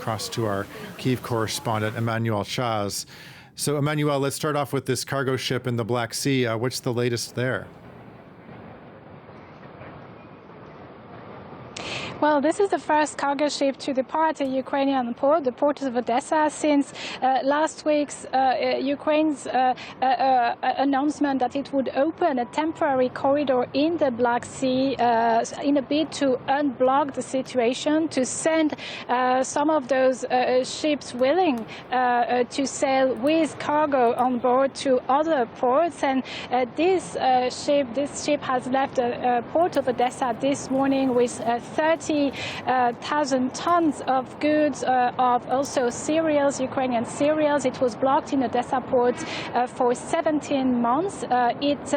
across to our Kyiv correspondent, Emmanuelle Chaze. So, Emmanuelle, let's start off with this cargo ship in the Black Sea. What's the latest there? Well, this is the first cargo ship to depart a Ukrainian port, the port of Odesa, since last week's Ukraine's announcement that it would open a temporary corridor in the Black Sea in a bid to unblock the situation, to send some of those ships willing to sail with cargo on board to other ports. And this ship has left the port of Odessa this morning with 30,000 tons of goods, of also cereals, Ukrainian cereals. It was blocked in Odessa port for 17 months. It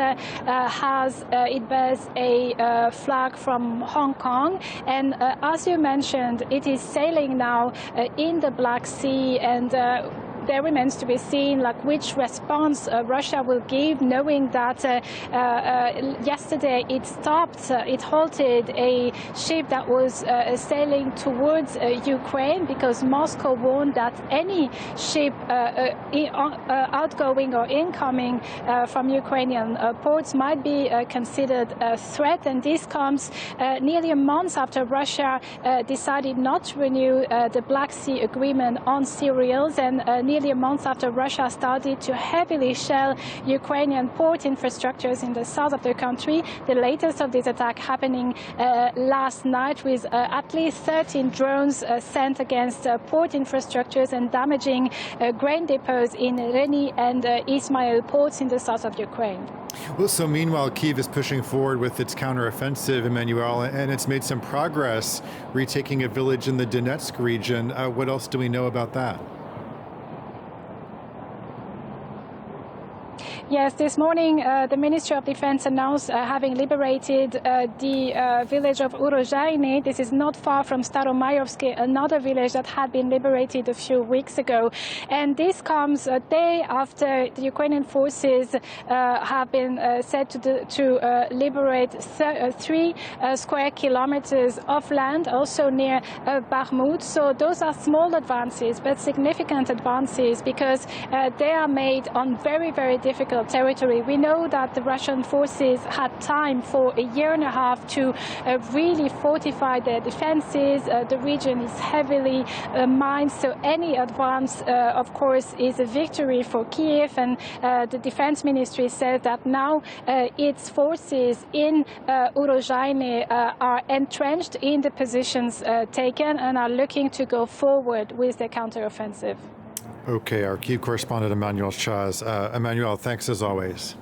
bears a flag from Hong Kong, and as you mentioned, it is sailing now in the Black Sea, and there remains to be seen which response Russia will give, knowing that yesterday it stopped, it halted a ship that was sailing towards Ukraine, because Moscow warned that any ship outgoing or incoming from Ukrainian ports might be considered a threat. And this comes nearly a month after Russia decided not to renew the Black Sea Agreement on cereals, and nearly a month after Russia started to heavily shell Ukrainian port infrastructures in the south of the country. The latest of this attack happening last night, with at least 13 drones sent against port infrastructures and damaging grain depots in Reni and Ismail ports in the south of Ukraine. Well, so meanwhile, Kyiv is pushing forward with its counteroffensive, Emmanuelle, and it's made some progress retaking a village in the Donetsk region. What else do we know about that? Yes, this morning the Ministry of Defense announced having liberated the village of Urozhaine. This is not far from Staromayovsky, another village that had been liberated a few weeks ago. And this comes a day after the Ukrainian forces have been said to liberate 3 square kilometers of land, also near Bakhmut. So those are small advances, but significant advances, because they are made on very, very difficult territory. We know that the Russian forces had time for a year and a half to really fortify their defenses. The region is heavily mined, so any advance, of course, is a victory for Kyiv. And the defense ministry says that now its forces in Urozhaine are entrenched in the positions taken and are looking to go forward with their counteroffensive. Okay, our Kyiv correspondent, Emmanuelle Chaze. Emmanuelle, thanks as always.